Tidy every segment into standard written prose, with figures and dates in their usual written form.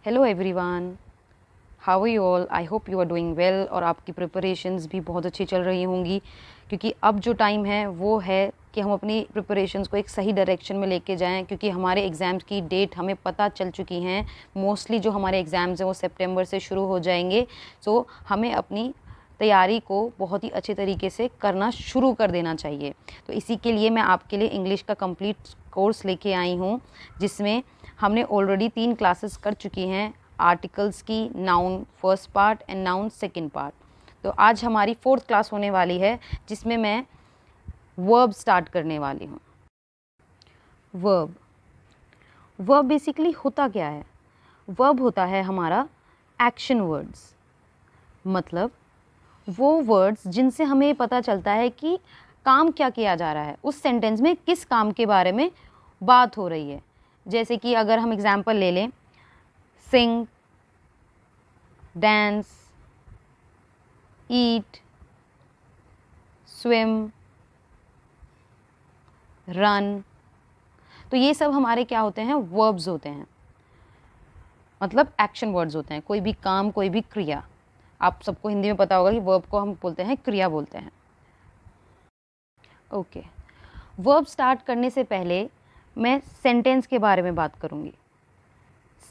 Hello everyone, how are you all. I hope you are doing well और आपकी preparations भी बहुत अच्छी चल रही होंगी, क्योंकि अब जो टाइम है वो है कि हम अपनी प्रिपरेशंस को एक सही डायरेक्शन में लेके जाएं, क्योंकि हमारे एग्ज़ाम्स की डेट हमें पता चल चुकी हैं। मोस्टली जो हमारे एग्ज़ाम्स हैं वो सितंबर से शुरू हो जाएंगे। सो हमें अपनी तैयारी को बहुत ही अच्छे तरीके से करना शुरू कर देना चाहिए। तो इसी के लिए मैं आपके लिए इंग्लिश का कंप्लीट कोर्स लेके आई हूँ, जिसमें हमने ऑलरेडी 3 क्लासेस कर चुकी हैं, आर्टिकल्स की, noun first part and noun second part. तो आज हमारी 4th क्लास होने वाली है, जिसमें मैं वर्ब स्टार्ट करने वाली हूँ। वर्ब वर्ब बेसिकली होता क्या है? वर्ब होता है हमारा एक्शन वर्ड्स, मतलब वो वर्ड्स जिनसे हमें पता चलता है कि काम क्या किया जा रहा है, उस सेंटेंस में किस काम के बारे में बात हो रही है। जैसे कि अगर हम एग्जांपल ले लें, सिंग, डांस, ईट, स्विम, रन, तो ये सब हमारे क्या होते हैं? वर्ब्स होते हैं, मतलब एक्शन वर्ड्स होते हैं। कोई भी काम, कोई भी क्रिया, आप सबको हिंदी में पता होगा कि वर्ब को हम बोलते हैं क्रिया बोलते हैं। ओके, वर्ब स्टार्ट करने से पहले मैं सेंटेंस के बारे में बात करूँगी।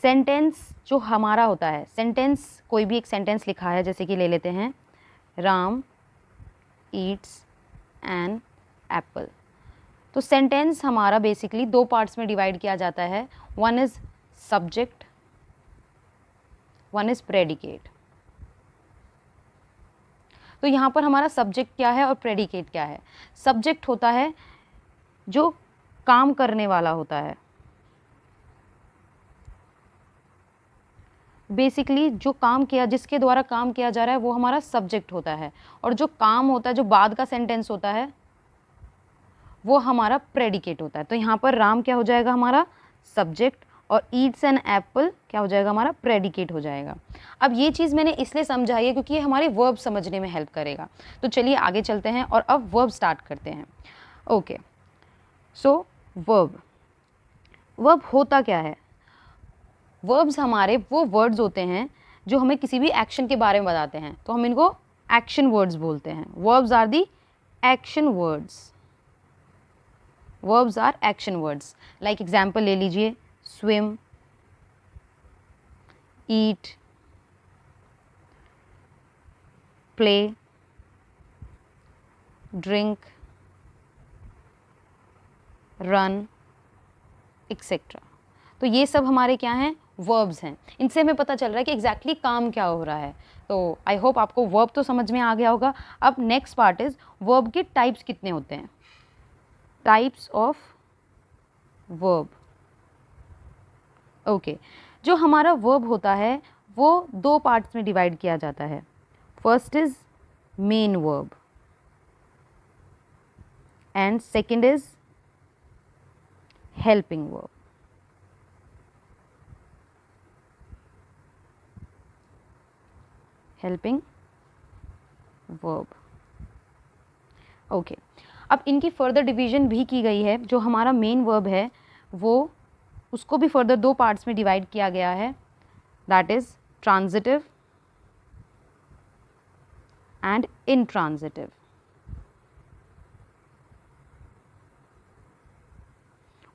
सेंटेंस जो हमारा होता है, सेंटेंस कोई भी एक सेंटेंस लिखा है, जैसे कि ले लेते हैं, राम ईट्स एन एप्पल। तो सेंटेंस हमारा बेसिकली 2 पार्ट्स में डिवाइड किया जाता है। One is subject, one is predicate. तो यहाँ पर हमारा सब्जेक्ट क्या है और प्रेडिकेट क्या है? सब्जेक्ट होता है जो काम करने वाला होता है, बेसिकली जो काम किया, जिसके द्वारा काम किया जा रहा है वो हमारा सब्जेक्ट होता है। और जो काम होता है, जो बाद का सेंटेंस होता है, वो हमारा प्रेडिकेट होता है। तो यहाँ पर राम क्या हो जाएगा? हमारा सब्जेक्ट, और ईट्स एन एप्पल क्या हो जाएगा? हमारा प्रेडिकेट हो जाएगा। अब ये चीज़ मैंने इसलिए समझाई है क्योंकि ये हमारे वर्ब समझने में हेल्प करेगा। तो चलिए आगे चलते हैं और अब वर्ब स्टार्ट करते हैं। ओके, सो वर्ब होता क्या है? वर्ब्स हमारे वो वर्ड्स होते हैं जो हमें किसी भी एक्शन के बारे में बताते हैं, तो हम इनको एक्शन वर्ड्स बोलते हैं। Verbs are the action words. Verbs are action words. Like example ले लीजिए, swim, eat, play, drink, run, etcetera. तो ये सब हमारे क्या हैं? वर्ब्स हैं। इनसे हमें पता चल रहा है कि एग्जैक्टली काम क्या हो रहा है। तो आई होप आपको वर्ब तो समझ में आ गया होगा। अब नेक्स्ट पार्ट इज वर्ब के टाइप्स कितने होते हैं। Types of verb. ओके, जो हमारा वर्ब होता है वो 2 पार्ट्स में डिवाइड किया जाता है। First is main verb and second is helping verb. Helping verb. Okay, अब इनकी फर्दर डिवीजन भी की गई है। जो हमारा मेन वर्ब है वो, उसको भी फर्दर 2 पार्ट्स में डिवाइड किया गया है, that is transitive and intransitive.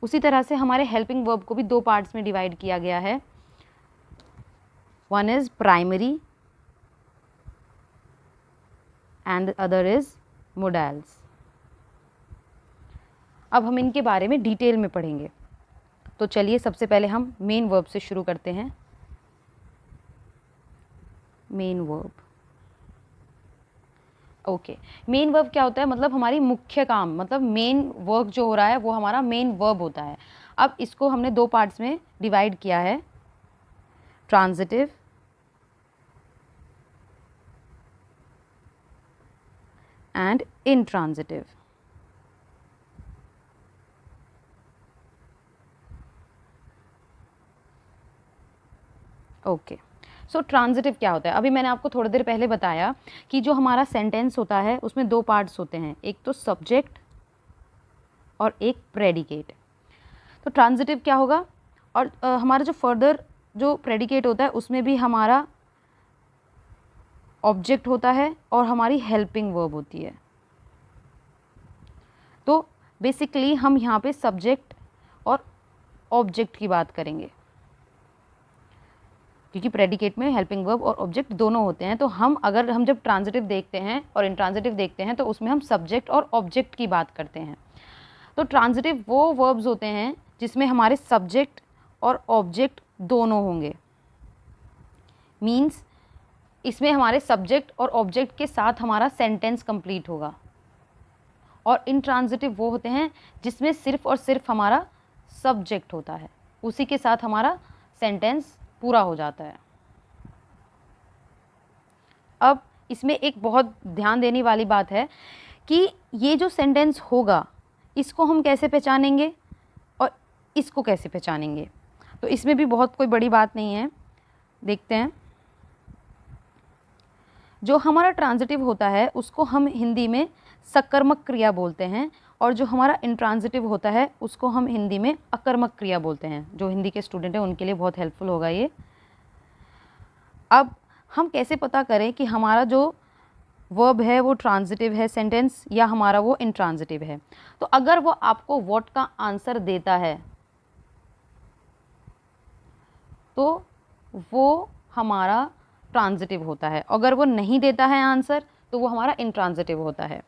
उसी तरह से हमारे हेल्पिंग वर्ब को भी 2 पार्ट्स में डिवाइड किया गया है। One is primary and the other is modals. अब हम इनके बारे में डिटेल में पढ़ेंगे। तो चलिए सबसे पहले हम मेन वर्ब से शुरू करते हैं। Main verb. Okay, main verb क्या होता है? मतलब हमारी मुख्य काम, मतलब मेन वर्क जो हो रहा है वो हमारा मेन वर्ब होता है। अब इसको हमने 2 पार्ट्स में डिवाइड किया है, transitive and intransitive. Okay, so transitive क्या होता है? अभी मैंने आपको थोड़ी देर पहले बताया कि जो हमारा सेंटेंस होता है उसमें 2 पार्ट्स होते हैं, एक तो सब्जेक्ट और एक प्रेडिकेट। तो ट्रांजिटिव क्या होगा? और हमारा जो फर्दर जो प्रेडिकेट होता है उसमें भी हमारा ऑब्जेक्ट होता है और हमारी हेल्पिंग वर्ब होती है। तो बेसिकली हम यहाँ पे सब्जेक्ट और ऑब्जेक्ट की बात करेंगे, क्योंकि प्रेडिकेट में हेल्पिंग वर्ब और ऑब्जेक्ट दोनों होते हैं। तो अगर हम जब ट्रांजिटिव देखते हैं और इंट्रांजिटिव देखते हैं तो उसमें हम सब्जेक्ट और ऑब्जेक्ट की बात करते हैं। तो ट्रांजिटिव वो वर्ब्स होते हैं जिसमें हमारे सब्जेक्ट और ऑब्जेक्ट दोनों होंगे। मीन्स इसमें हमारे सब्जेक्ट और ऑब्जेक्ट के साथ हमारा सेंटेंस कंप्लीट होगा। और इंट्रांजिटिव वो होते हैं जिसमें सिर्फ और सिर्फ हमारा सब्जेक्ट होता है, उसी के साथ हमारा सेंटेंस पूरा हो जाता है। अब इसमें एक बहुत ध्यान देने वाली बात है कि ये जो सेंटेंस होगा इसको हम कैसे पहचानेंगे और इसको कैसे पहचानेंगे। तो इसमें भी बहुत कोई बड़ी बात नहीं है, देखते हैं। जो हमारा ट्रांजिटिव होता है उसको हम हिंदी में सकर्मक क्रिया बोलते हैं, और जो हमारा इंट्रांजिटिव होता है उसको हम हिंदी में अकर्मक क्रिया बोलते हैं। जो हिंदी के स्टूडेंट हैं उनके लिए बहुत हेल्पफुल होगा ये। अब हम कैसे पता करें कि हमारा जो वर्ब है वो ट्रांजिटिव है सेंटेंस या हमारा वो इंट्रांजिटिव है। तो अगर वो आपको व्हाट का आंसर देता है तो वो हमारा ट्रांजिटिव होता है, अगर वो नहीं देता है आंसर तो वो हमारा इंट्रांजिटिव होता है।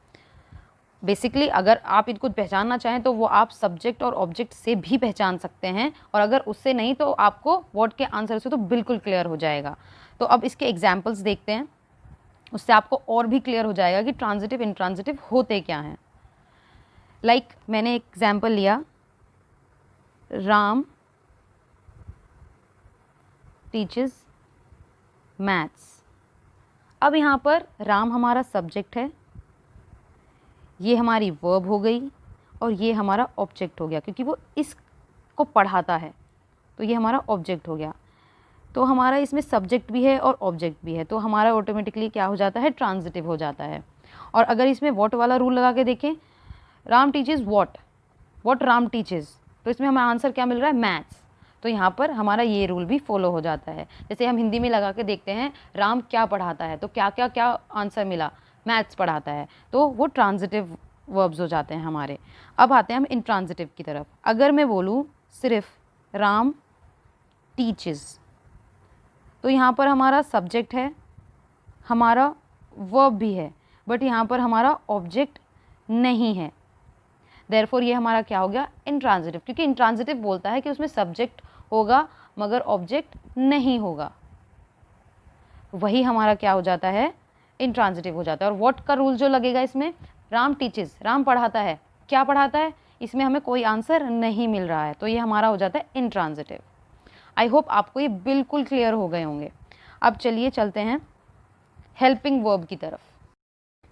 बेसिकली अगर आप इनको पहचानना चाहें तो वो आप सब्जेक्ट और ऑब्जेक्ट से भी पहचान सकते हैं, और अगर उससे नहीं तो आपको व्हाट के आंसर से तो बिल्कुल क्लियर हो जाएगा। तो अब इसके एग्जाम्पल्स देखते हैं, उससे आपको और भी क्लियर हो जाएगा कि ट्रांजिटिव इंट्रांजिटिव होते क्या हैं। लाइक मैंने एक एग्जाम्पल लिया, राम टीचेस मैथ्स। अब यहाँ पर राम हमारा सब्जेक्ट है, ये हमारी वर्ब हो गई, और ये हमारा ऑब्जेक्ट हो गया, क्योंकि वो इसको पढ़ाता है तो ये हमारा ऑब्जेक्ट हो गया। तो हमारा इसमें सब्जेक्ट भी है और ऑब्जेक्ट भी है, तो हमारा ऑटोमेटिकली क्या हो जाता है, ट्रांजिटिव हो जाता है। और अगर इसमें व्हाट वाला रूल लगा के देखें, Ram teaches what Ram teaches, तो इसमें हमें आंसर क्या मिल रहा है, मैथ्स। तो यहाँ पर हमारा ये रूल भी फॉलो हो जाता है। जैसे हम हिंदी में लगा के देखते हैं राम क्या पढ़ाता है, तो क्या क्या क्या आंसर मिला, मैथ्स पढ़ाता है, तो वो ट्रांजिटिव वर्ब्स हो जाते हैं हमारे। अब आते हैं हम इंट्रांजिटिव की तरफ। अगर मैं बोलूँ सिर्फ राम टीचेस, तो यहाँ पर हमारा सब्जेक्ट है, हमारा वर्ब भी है, बट यहाँ पर हमारा ऑब्जेक्ट नहीं है। देयरफॉर ये हमारा क्या हो गया, इंट्रांजिटिव, क्योंकि इंट्रांजिटिव बोलता है कि उसमें सब्जेक्ट होगा मगर ऑब्जेक्ट नहीं होगा। वही हमारा क्या हो जाता है, इंट्रांजिटिव हो जाता है। और व्हाट का रूल जो लगेगा इसमें, राम टीचेस, राम पढ़ाता है, क्या पढ़ाता है, इसमें हमें कोई आंसर नहीं मिल रहा है, तो ये हमारा हो जाता है इंट्रांजिटिव। आई होप आपको ये बिल्कुल क्लियर हो गए होंगे। अब चलिए चलते हैं हेल्पिंग वर्ब की तरफ।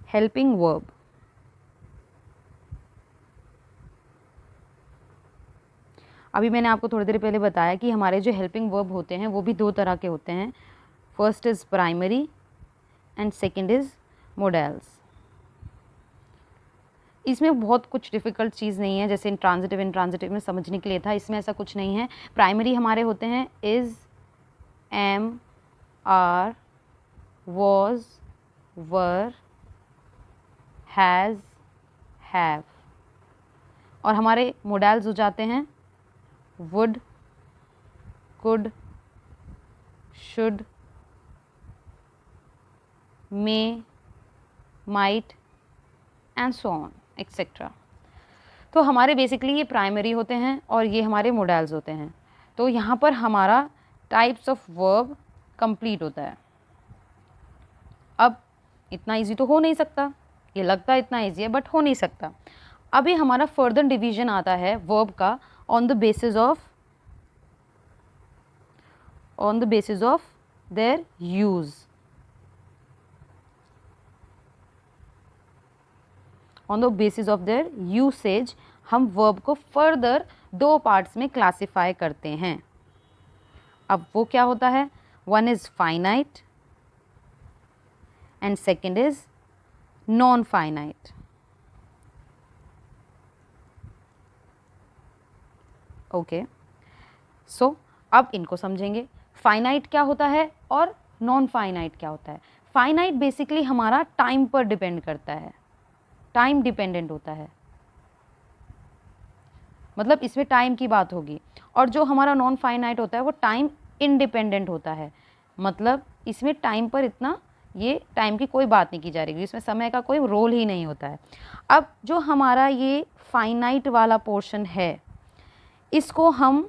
हेल्पिंग वर्ब, अभी मैंने आपको थोड़ी देर पहले बताया कि हमारे जो हेल्पिंग वर्ब होते हैं वो भी दो तरह के होते हैं। First is primary and second is modals. इसमें बहुत कुछ डिफ़िकल्ट चीज़ नहीं है, जैसे इंट्रांजिटिव में समझने के लिए था, इसमें ऐसा कुछ नहीं है। प्राइमरी हमारे होते हैं is, am, are, was, were, has, have. और हमारे मोडेल्स हो जाते हैं would, could, should, may, might and so on etcetera. तो हमारे बेसिकली ये प्राइमरी होते हैं और ये हमारे मोडेल्स होते हैं। तो यहाँ पर हमारा टाइप्स ऑफ वर्ब कंप्लीट होता है। अब इतना इजी तो हो नहीं सकता, ये लगता है इतना इजी है बट हो नहीं सकता। अभी हमारा फर्दर डिवीजन आता है वर्ब का on the basis of their use. On the basis of their usage हम वर्ब को फर्दर दो पार्ट्स में क्लासिफाई करते हैं। अब वो क्या होता है, one is finite and second is non finite. Okay, so अब इनको समझेंगे। फाइनाइट क्या होता है और नॉन फाइनाइट क्या होता है। फाइनाइट बेसिकली हमारा टाइम पर डिपेंड करता है, टाइम डिपेंडेंट होता है, मतलब इसमें टाइम की बात होगी। और जो हमारा नॉन फाइनाइट होता है वो टाइम इंडिपेंडेंट होता है, मतलब इसमें टाइम पर इतना, ये टाइम की कोई बात नहीं की जा रही, इसमें समय का कोई रोल ही नहीं होता है। अब जो हमारा ये फाइनाइट वाला पोर्शन है इसको हम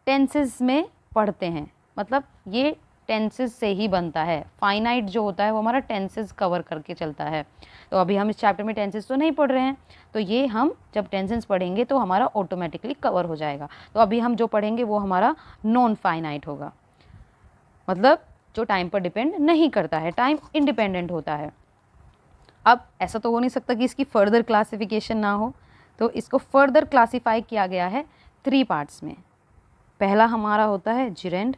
टेंसेस में पढ़ते हैं, मतलब ये टेंसेस से ही बनता है। फाइनाइट जो होता है वो हमारा टेंसेस कवर करके चलता है। तो अभी हम इस चैप्टर में टेंसेस तो नहीं पढ़ रहे हैं, तो ये हम जब टेंसेस पढ़ेंगे तो हमारा ऑटोमेटिकली कवर हो जाएगा। तो अभी हम जो पढ़ेंगे वो हमारा नॉन फाइनाइट होगा, मतलब जो टाइम पर डिपेंड नहीं करता है, टाइम इंडिपेंडेंट होता है। अब ऐसा तो हो नहीं सकता कि इसकी फर्दर क्लासिफिकेशन ना हो, तो इसको फर्दर क्लासीफाई किया गया है 3 पार्ट्स में। पहला हमारा होता है जिरेंड,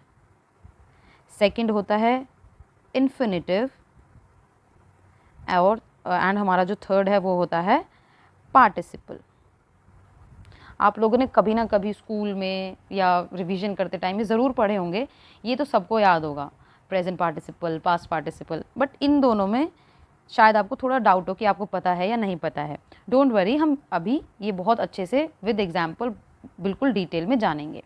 सेकंड होता है इन्फिनिटिव, और एंड हमारा जो थर्ड है वो होता है पार्टिसिपल। आप लोगों ने कभी ना कभी स्कूल में या रिवीजन करते टाइम में ज़रूर पढ़े होंगे, ये तो सबको याद होगा, present participle, past participle. But in दोनों में शायद आपको थोड़ा डाउट हो कि आपको पता है या नहीं पता है। डोंट वरी, हम अभी ये बहुत अच्छे से विद एग्जाम्पल बिल्कुल डिटेल में जानेंगे।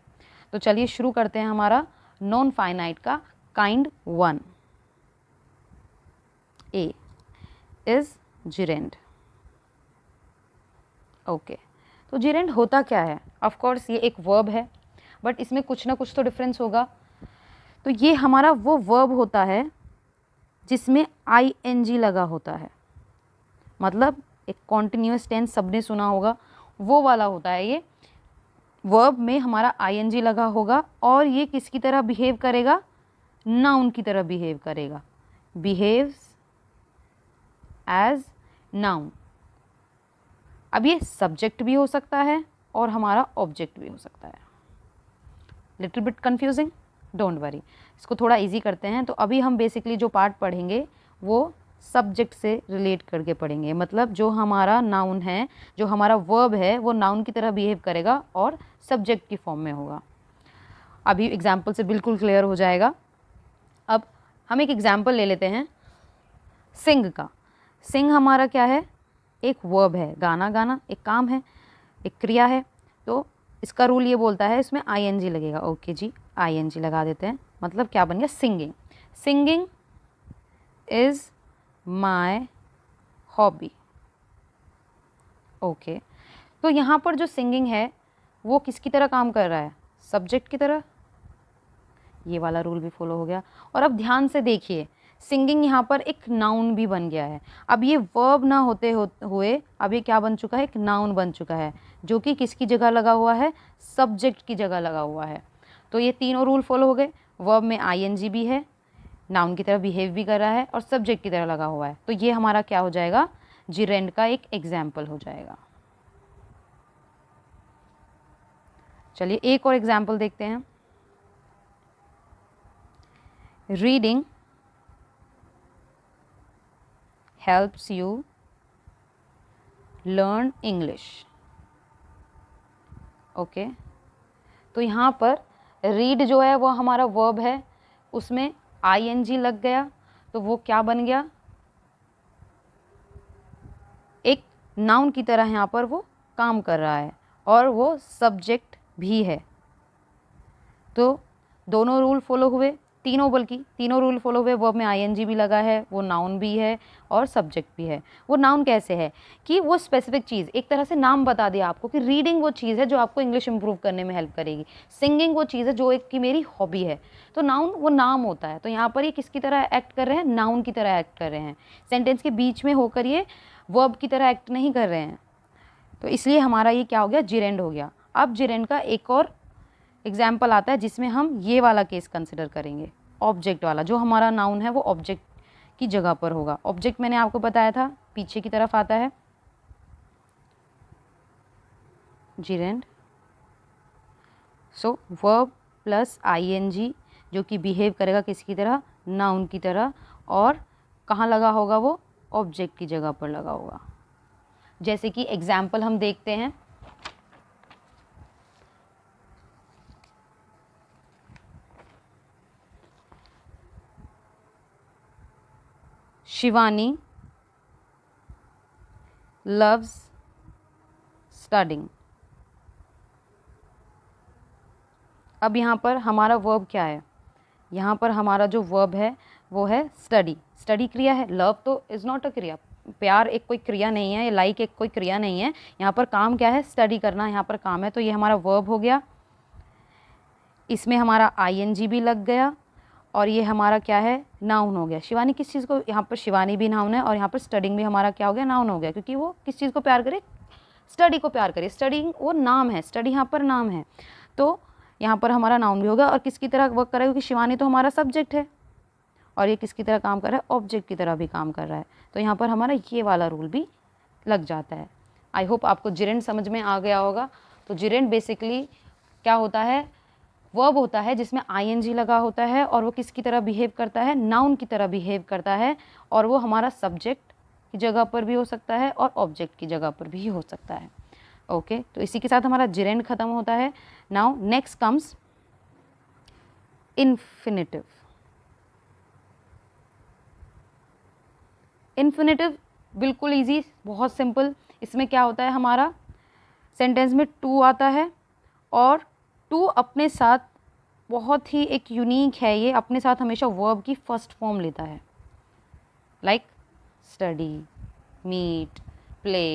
तो चलिए शुरू करते हैं हमारा नॉन फाइनाइट का kind 1। A is gerund. Okay, तो जिरेंड होता क्या है? ऑफ कोर्स ये एक वर्ब है, बट इसमें कुछ ना कुछ तो डिफरेंस होगा। तो ये हमारा वो वर्ब होता है जिसमें आईएनजी लगा होता है, मतलब एक कॉन्टिन्यूअस टेंस सबने सुना होगा, वो वाला होता है ये। वर्ब में हमारा आईएनजी लगा होगा और ये किसकी तरह बिहेव करेगा? नाउन की तरह बिहेव करेगा, बिहेव्स एज नाउन। अब ये सब्जेक्ट भी हो सकता है और हमारा ऑब्जेक्ट भी हो सकता है। Little bit confusing, don't worry, इसको थोड़ा इजी करते हैं। तो अभी हम बेसिकली जो पार्ट पढ़ेंगे वो सब्जेक्ट से रिलेट करके पढ़ेंगे, मतलब जो हमारा नाउन है, जो हमारा वर्ब है, वो नाउन की तरह बिहेव करेगा और सब्जेक्ट की फॉर्म में होगा। अभी एग्जाम्पल से बिल्कुल क्लियर हो जाएगा। अब हम एक एग्जाम्पल ले लेते हैं सिंग का। सिंग हमारा क्या है? एक वर्ब है, गाना गाना एक काम है, एक क्रिया है। तो इसका रूल ये बोलता है इसमें आईएनजी लगेगा। ओके जी, आईएनजी लगा देते हैं, मतलब क्या बन गया? Singing. Singing is my hobby. Okay, तो यहाँ पर जो सिंगिंग है वो किसकी तरह काम कर रहा है? सब्जेक्ट की तरह। ये वाला रूल भी फॉलो हो गया। और अब ध्यान से देखिए, सिंगिंग यहाँ पर एक नाउन भी बन गया है। अब ये वर्ब ना होते हुए अब ये क्या बन चुका है? एक नाउन बन चुका है, जो कि किसकी जगह लगा हुआ है? सब्जेक्ट की जगह लगा हुआ है। तो ये तीनों रूल फॉलो हो गए। वर्ब में आईएनजी भी है, नाउन की तरह बिहेव भी कर रहा है और सब्जेक्ट की तरह लगा हुआ है। तो ये हमारा क्या हो जाएगा? जिरेंड का एक एग्जाम्पल हो जाएगा। चलिए एक और एग्जाम्पल देखते हैं। Reading helps you learn English। Okay, तो यहाँ पर रीड जो है वो हमारा वर्ब है, उसमें आईएनजी लग गया, तो वो क्या बन गया? एक नाउन की तरह यहाँ पर वो काम कर रहा है और वो सब्जेक्ट भी है। तो दोनों रूल फॉलो हुए, तीनों, बल्कि तीनों रूल फॉलो हुए। वर्ब में आईएनजी भी लगा है, वो नाउन भी है और सब्जेक्ट भी है। वो नाउन कैसे है कि वो स्पेसिफिक चीज़, एक तरह से नाम बता दिया आपको कि रीडिंग वो चीज़ है जो आपको इंग्लिश इंप्रूव करने में हेल्प करेगी, सिंगिंग वो चीज़ है जो एक की मेरी हॉबी है। तो नाउन वो नाम होता है। तो यहाँ पर ये किसकी तरह एक्ट कर रहे हैं? नाउन की तरह एक्ट कर रहे हैं। सेंटेंस के बीच में होकर ये वर्ब की तरह एक्ट नहीं कर रहे हैं। तो इसलिए हमारा ये क्या हो गया? जिरेंड हो गया। अब जिरेंड का एक और एग्जाम्पल आता है जिसमें हम ये वाला केस कंसिडर करेंगे, ऑब्जेक्ट वाला। जो हमारा नाउन है वो ऑब्जेक्ट की जगह पर होगा। ऑब्जेक्ट मैंने आपको बताया था पीछे की तरफ आता है, जिरेंड। सो वर्ब प्लस आईएनजी जो कि बिहेव करेगा किसकी तरह? नाउन की तरह। और कहाँ लगा होगा? वो ऑब्जेक्ट की जगह पर लगा होगा। जैसे कि एग्जाम्पल हम देखते हैं। Shivani loves studying। अब यहाँ पर हमारा वर्ब क्या है? यहाँ पर हमारा जो वर्ब है वो है स्टडी। स्टडी क्रिया है, लव तो इज़ नॉट अ क्रिया। प्यार एक कोई क्रिया नहीं है, या लाइक एक कोई क्रिया नहीं है। यहाँ पर काम क्या है? स्टडी करना यहाँ पर काम है। तो ये हमारा वर्ब हो गया, इसमें हमारा आईएनजी भी लग गया, और ये हमारा क्या है? नाउन हो गया। शिवानी किस चीज़ को, यहाँ पर शिवानी भी नाउन है, और यहाँ पर स्टडिंग भी हमारा क्या हो गया? नाउन हो गया, क्योंकि वो किस चीज़ को प्यार करे? स्टडी को प्यार करे। स्टडिंग वो नाम है, स्टडी यहाँ पर नाम है, तो यहाँ पर हमारा नाउन भी होगा। और किसकी तरह वर्क करेगा? क्योंकि शिवानी तो हमारा सब्जेक्ट है, और ये किसकी तरह काम कर रहा है? ऑब्जेक्ट की तरह भी काम कर रहा है। तो यहाँ पर हमारा ये वाला रूल भी लग जाता है। आई होप आपको जिरेंड समझ में आ गया होगा। तो जिरेंड बेसिकली क्या होता है? वर्ब होता है जिसमें आईएनजी लगा होता है, और वो किसकी तरह बिहेव करता है? नाउन की तरह बिहेव करता है, और वो हमारा सब्जेक्ट की जगह पर भी हो सकता है और ऑब्जेक्ट की जगह पर भी हो सकता है। ओके, तो इसी के साथ हमारा जिरेंड खत्म होता है। Now next comes infinitive. Infinitive बिल्कुल इजी, बहुत सिंपल। इसमें क्या होता है? हमारा सेंटेंस में टू आता है, और टू अपने साथ बहुत ही एक यूनिक है, ये अपने साथ हमेशा वर्ब की फर्स्ट फॉर्म लेता है, like study, meet, play,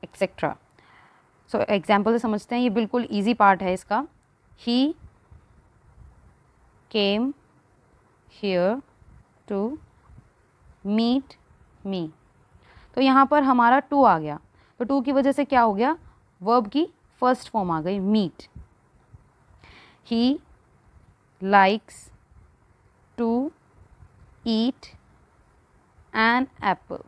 etcetera. So example से समझते हैं, ये बिल्कुल इजी पार्ट है इसका। He came here to meet me. तो यहाँ पर हमारा टू आ गया, तो टू की वजह से क्या हो गया? वर्ब की फर्स्ट फॉर्म आ गई, meet. He likes to eat an apple.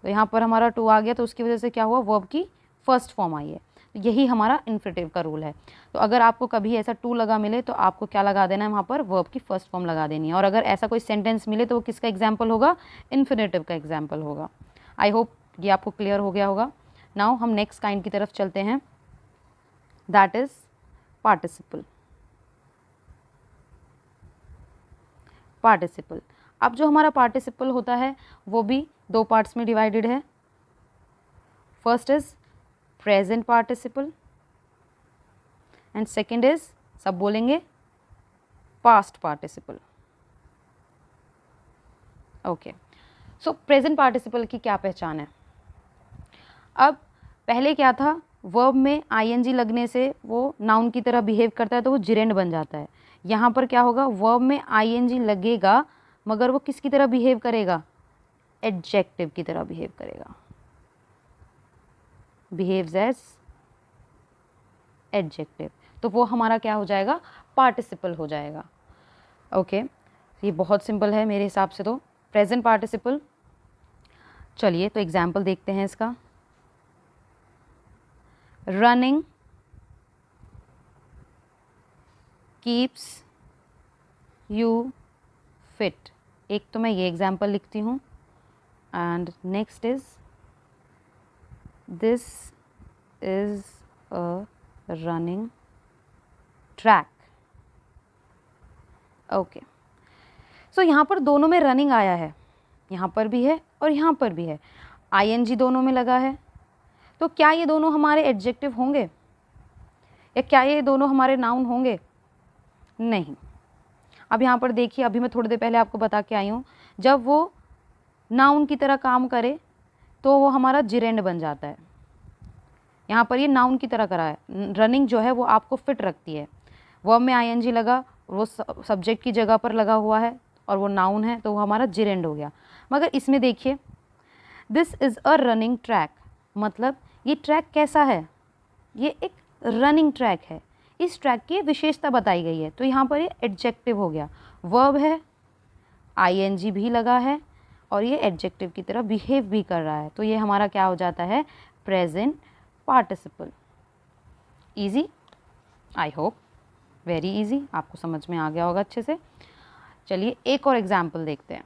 तो यहाँ पर हमारा टू आ गया, तो उसकी वजह से क्या हुआ? वर्ब की फर्स्ट फॉर्म आई है। तो यही हमारा इन्फिनेटिव का रूल है। तो अगर आपको कभी ऐसा टू लगा मिले, तो आपको क्या लगा देना है? वहाँ पर वर्ब की फर्स्ट फॉर्म लगा देनी है। और अगर ऐसा कोई सेंटेंस मिले, तो वो किसका एग्जाम्पल होगा? इन्फिनेटिव का एग्जाम्पल होगा। आई होप ये आपको क्लियर हो गया होगा। नाउ हम नेक्स्ट काइंड की तरफ चलते हैं, दैट इज पार्टिसिपल। पार्टिसिपल, अब जो हमारा पार्टिसिपल होता है वो भी दो पार्ट्स में डिवाइडेड है। First is present participle, and second is, सब बोलेंगे, पास्ट पार्टिसिपल। ओके, सो प्रेजेंट पार्टिसिपल की क्या पहचान है? अब पहले क्या था? वर्ब में आईएनजी लगने से वो नाउन की तरह बिहेव करता है, तो वो जिरेंड बन जाता है। यहाँ पर क्या होगा? वर्ब में आईएनजी लगेगा, मगर वो किसकी तरह बिहेव करेगा? एडजेक्टिव की तरह बिहेव करेगा, बिहेव्स एज एडजेक्टिव। तो वो हमारा क्या हो जाएगा? पार्टिसिपल हो जाएगा। ओके, ये बहुत सिंपल है मेरे हिसाब से। तो प्रेजेंट पार्टिसिपल, चलिए तो एग्जाम्पल देखते हैं इसका। Running keeps you fit. एक तो मैं ये एग्जाम्पल लिखती हूँ, and next is, this is a running track. Okay, so यहाँ पर दोनों में रनिंग आया है, यहाँ पर भी है और यहाँ पर भी है, आईएनजी दोनों में लगा है। तो क्या ये दोनों हमारे एडजेक्टिव होंगे, या क्या ये दोनों हमारे नाउन होंगे? नहीं। अब यहाँ पर देखिए, अभी मैं थोड़ी देर पहले आपको बता के आई हूँ, जब वो नाउन की तरह काम करे तो वो हमारा जिरेंड बन जाता है। यहाँ पर ये नाउन की तरह करा है। रनिंग जो है वो आपको फिट रखती है, वर्ब में आईएनजी लगा, वो सब्जेक्ट की जगह पर लगा हुआ है, और वो नाउन है, तो वो हमारा जिरेंड हो गया। मगर इसमें देखिए, this is a running track, मतलब ये ट्रैक कैसा है? ये एक रनिंग ट्रैक है, इस ट्रैक की विशेषता बताई गई है। तो यहाँ पर ये एडजेक्टिव हो गया, वर्ब है, आईएनजी भी लगा है, और ये एडजेक्टिव की तरह बिहेव भी कर रहा है। तो ये हमारा क्या हो जाता है? Present participle. Easy, I hope very easy, आपको समझ में आ गया होगा अच्छे से। चलिए एक और एग्जाम्पल देखते हैं।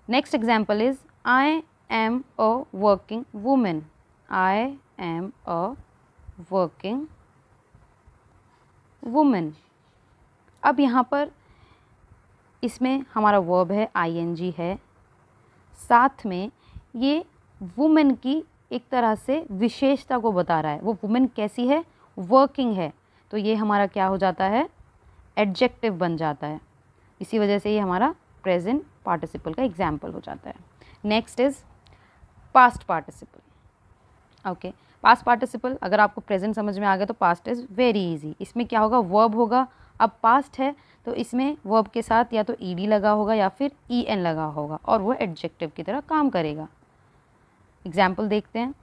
Next example is, I am a working women. I am a working women. अब यहाँ पर इसमें हमारा वर्ब है, आईएनजी है, साथ में ये वुमेन की एक तरह से विशेषता को बता रहा है। वो वुमेन कैसी है, वर्किंग है, तो ये हमारा क्या हो जाता है, एडजेक्टिव बन जाता है। इसी वजह से ये हमारा प्रेजेंट पार्टिसिपल का एग्जाम्पल हो जाता है। Next is past participle. Okay, past participle अगर आपको प्रेजेंट समझ में आ गया तो पास्ट इज़ वेरी इजी। इसमें क्या होगा, वर्ब होगा। अब पास्ट है तो इसमें वर्ब के साथ या तो ईडी लगा होगा या फिर ईएन लगा होगा और वो एडजेक्टिव की तरह काम करेगा। एग्जाम्पल देखते हैं।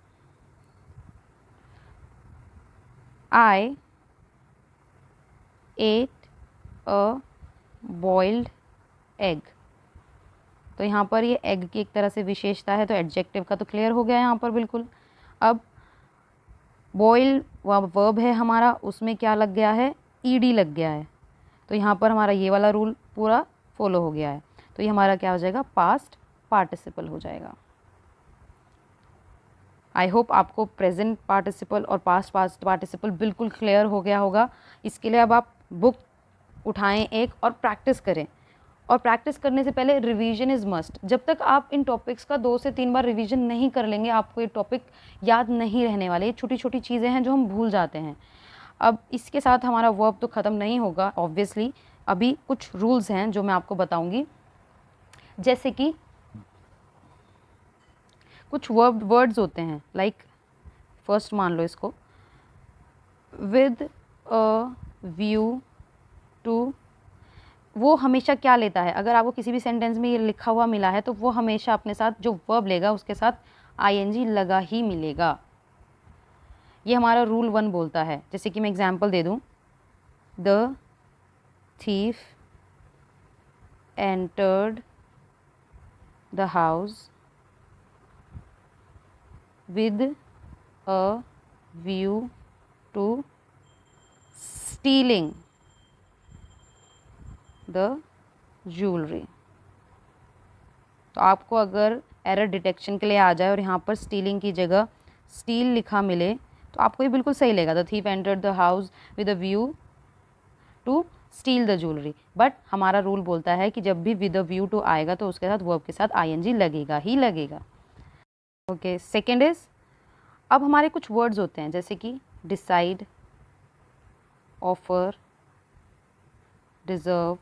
आई एट अ बॉइल्ड एग, तो यहाँ पर ये एग की एक तरह से विशेषता है, तो एडजेक्टिव का तो क्लियर हो गया यहाँ पर बिल्कुल। अब बॉइल वर्ब है हमारा, उसमें क्या लग गया है, ईडी लग गया है, तो यहाँ पर हमारा ये वाला रूल पूरा फॉलो हो गया है, तो ये हमारा क्या हो जाएगा, पास्ट पार्टिसिपल हो जाएगा। आई होप आपको प्रेजेंट पार्टिसिपल और पास्ट पार्टिसिपल बिल्कुल क्लियर हो गया होगा। इसके लिए अब आप बुक उठाएं एक और प्रैक्टिस करें, और प्रैक्टिस करने से पहले रिवीजन इज़ मस्ट। जब तक आप इन टॉपिक्स का 2 से 3 बार रिवीजन नहीं कर लेंगे, आपको ये टॉपिक याद नहीं रहने वाले। ये छोटी छोटी चीज़ें हैं जो हम भूल जाते हैं। अब इसके साथ हमारा वर्ब तो ख़त्म नहीं होगा ऑब्वियसली, अभी कुछ रूल्स हैं जो मैं आपको बताऊंगी। जैसे कि कुछ वर्ड्स होते हैं, लाइक फर्स्ट मान लो इसको, विद अ व्यू टू, वो हमेशा क्या लेता है, अगर आपको किसी भी सेंटेंस में ये लिखा हुआ मिला है तो वो हमेशा अपने साथ जो वर्ब लेगा उसके साथ आईएनजी लगा ही मिलेगा। ये हमारा रूल 1 बोलता है। जैसे कि मैं एग्जांपल दे दूं, the thief entered the house with a view to stealing the jewellery. तो आपको अगर एरर डिटेक्शन के लिए आ जाए और यहाँ पर स्टीलिंग की जगह स्टील लिखा मिले तो आपको ये बिल्कुल सही लगेगा, the thief entered the house with a view to steal the jewellery. But हमारा रूल बोलता है कि जब भी विद अ व्यू टू आएगा तो उसके साथ वर्ब के साथ आईएनजी लगेगा ही लगेगा। ओके, सेकेंड इज, अब हमारे कुछ वर्ड्स होते हैं जैसे कि decide, offer, deserve,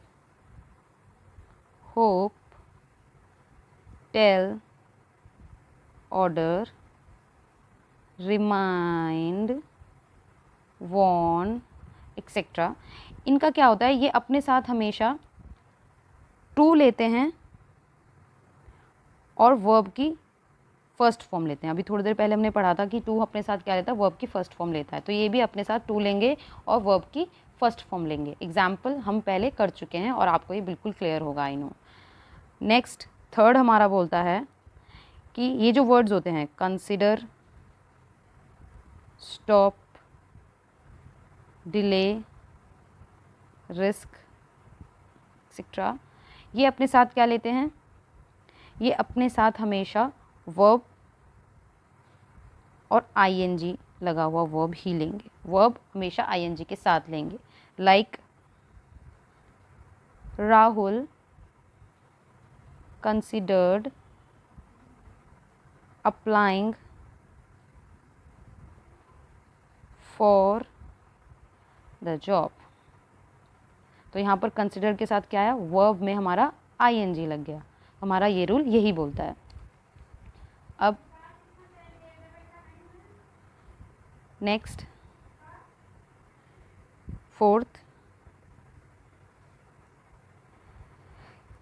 hope, tell, order, remind, warn, etcetera. इनका क्या होता है, ये अपने साथ हमेशा टू लेते हैं और वर्ब की फर्स्ट फॉर्म लेते हैं। अभी थोड़ी देर पहले हमने पढ़ा था कि टू अपने साथ क्या लेता है, वर्ब की फर्स्ट फॉर्म लेता है, तो ये भी अपने साथ टू लेंगे और वर्ब की फर्स्ट फॉर्म लेंगे। एग्जाम्पल हम पहले कर चुके हैं और आपको ये बिल्कुल क्लियर होगा, आई नो। नेक्स्ट थर्ड हमारा बोलता है कि ये जो वर्ड्स होते हैं, consider, stop, delay, risk, etcetera, ये अपने साथ क्या लेते हैं, ये अपने साथ हमेशा वर्ब और आईएनजी लगा हुआ वर्ब ही लेंगे। वर्ब हमेशा आईएनजी के साथ लेंगे। Like Rahul considered applying for the job. तो यहाँ पर कंसिडर के साथ क्या है, वर्ब में हमारा आईएनजी लग गया। हमारा ये रूल यही बोलता है। अब नेक्स्ट फोर्थ,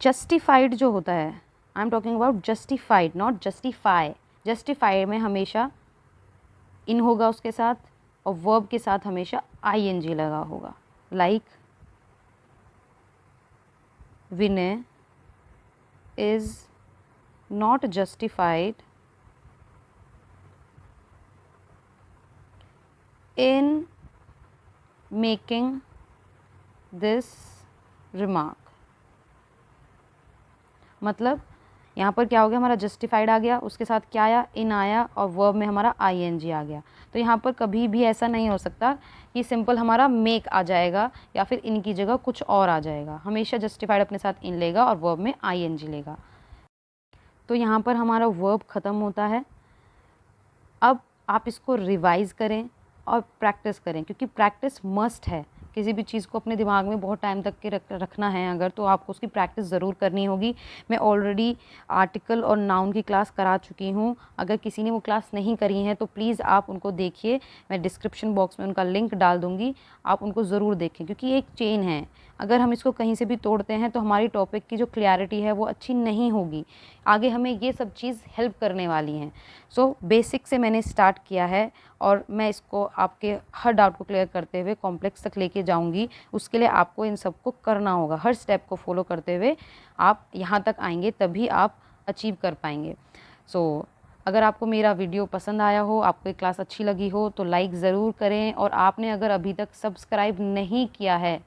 जस्टिफाइड जो होता है, I am talking about justified not justify. Justify में हमेशा इन होगा उसके साथ और वर्ब के साथ हमेशा आईएनजी लगा होगा। Like Vinay is not justified in making this remark। मतलब यहाँ पर क्या हो गया, हमारा जस्टिफाइड आ गया, उसके साथ क्या आया, इन आया, और वर्ब में हमारा ing आ गया। तो यहाँ पर कभी भी ऐसा नहीं हो सकता कि सिंपल हमारा मेक आ जाएगा या फिर इन की जगह कुछ और आ जाएगा। हमेशा जस्टिफाइड अपने साथ इन लेगा और वर्ब में ing लेगा। तो यहाँ पर हमारा वर्ब ख़त्म होता है। अब आप इसको रिवाइज़ करें और प्रैक्टिस करें, क्योंकि प्रैक्टिस मस्ट है। किसी भी चीज़ को अपने दिमाग में बहुत टाइम तक के रखना है अगर, तो आपको उसकी प्रैक्टिस ज़रूर करनी होगी। मैं ऑलरेडी आर्टिकल और नाउन की क्लास करा चुकी हूँ। अगर किसी ने वो क्लास नहीं करी है तो प्लीज़ आप उनको देखिए, मैं डिस्क्रिप्शन बॉक्स में उनका लिंक डाल दूँगी, आप उनको ज़रूर देखें, क्योंकि एक चेन है। अगर हम इसको कहीं से भी तोड़ते हैं तो हमारी टॉपिक की जो क्लैरिटी है वो अच्छी नहीं होगी। आगे हमें ये सब चीज़ हेल्प करने वाली हैं। सो बेसिक से मैंने स्टार्ट किया है और मैं इसको आपके हर डाउट को क्लियर करते हुए कॉम्प्लेक्स तक लेके जाऊंगी। उसके लिए आपको इन सब को करना होगा, हर स्टेप को फॉलो करते हुए आप यहाँ तक आएंगे, तभी आप अचीव कर पाएंगे। सो अगर आपको मेरा वीडियो पसंद आया हो, आपको ये क्लास अच्छी लगी हो, तो लाइक ज़रूर करें। और आपने अगर अभी तक सब्सक्राइब नहीं किया है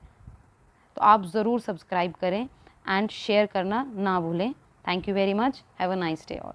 तो आप ज़रूर सब्सक्राइब करें एंड शेयर करना ना भूलें। Thank you very much. Have a nice day all.